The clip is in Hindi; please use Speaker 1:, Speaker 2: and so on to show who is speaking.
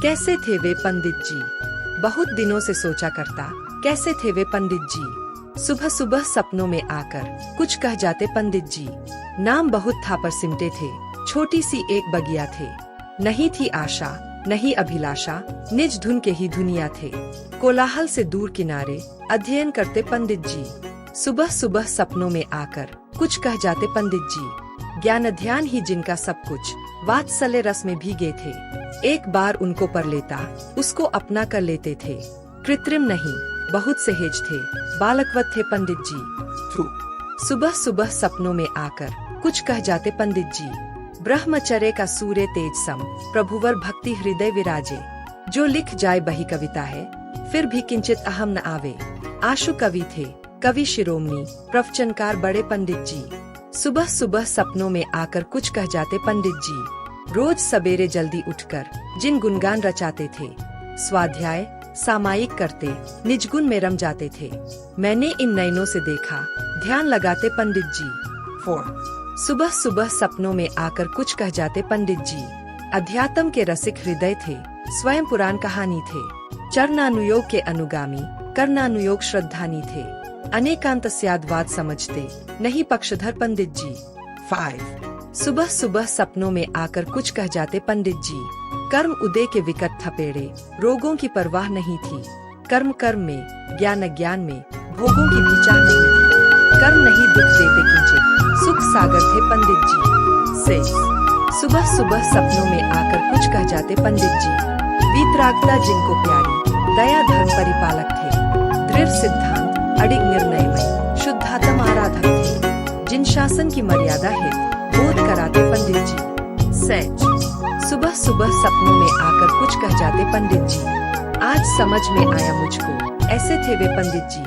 Speaker 1: कैसे थे वे पंडित जी? बहुत दिनों से सोचा करता, कैसे थे वे पंडित जी? सुबह सुबह सपनों में आकर कुछ कह जाते पंडित जी। नाम बहुत था पर सिमटे थे, छोटी सी एक बगिया थे। नहीं थी आशा, नहीं अभिलाषा, निज धुन के ही दुनिया थे। कोलाहल से दूर किनारे अध्ययन करते पंडित जी। सुबह सुबह सपनों में आकर कुछ कह जाते पंडित जी। ज्ञान ध्यान ही जिनका सब कुछ, वात्सल्य रस में भीगे थे। एक बार उनको पर लेता, उसको अपना कर लेते थे। कृत्रिम नहीं, बहुत सहज थे, बालकवत थे पंडित जी। सुबह सुबह सपनों में आकर कुछ कह जाते पंडित जी। ब्रह्मचर्य का सूर्य तेज सम, प्रभुवर भक्ति हृदय विराजे। जो लिख जाए बही कविता है, फिर भी किंचित अहम न आवे। आशु कवि थे, कवि शिरोमणि, प्रवचनकार बड़े पंडित जी। सुबह सुबह सपनों में आकर कुछ कह जाते पंडित जी। रोज सवेरे जल्दी उठकर जिन गुणगान रचाते थे, स्वाध्याय सामायिक करते, निज गुण में रम जाते थे। मैंने इन नयनों से देखा, ध्यान लगाते पंडित जी। 4 सुबह सुबह सपनों में आकर कुछ कह जाते पंडित जी। अध्यात्म के रसिक हृदय थे, स्वयं पुराण कहानी थे। चरणानुयोग के अनुगामी, कर्णानुयोग श्रद्धानी थे। अनेकांतस्याद्वाद समझते, नहीं पक्षधर पंडित जी। 5 सुबह सुबह सपनों में आकर कुछ कह जाते पंडित जी। कर्म उदय के विकट थपेड़े, रोगों की परवाह नहीं थी। कर्म कर्म में, ज्ञान अज्ञान में, भोगों की भी चाह नहीं थी। कर्म नहीं दुख देते किंचित, सुख सागर थे पंडित जी। 6 सुबह सुबह सपनों में आकर कुछ कह जाते पंडित जी। वीतरागता जिनको प्यारी, दया धर्म परिपालक थे। दृढ़ सिद्धांत, अडिग निर्णय में, शुद्धात्म आराधक थे। जिन शासन की मर्यादा है, बोध कराते पंडित जी। 7 सुबह सुबह सपनों में आकर कुछ कह जाते पंडित जी। आज समझ में आया मुझको, ऐसे थे वे पंडित जी।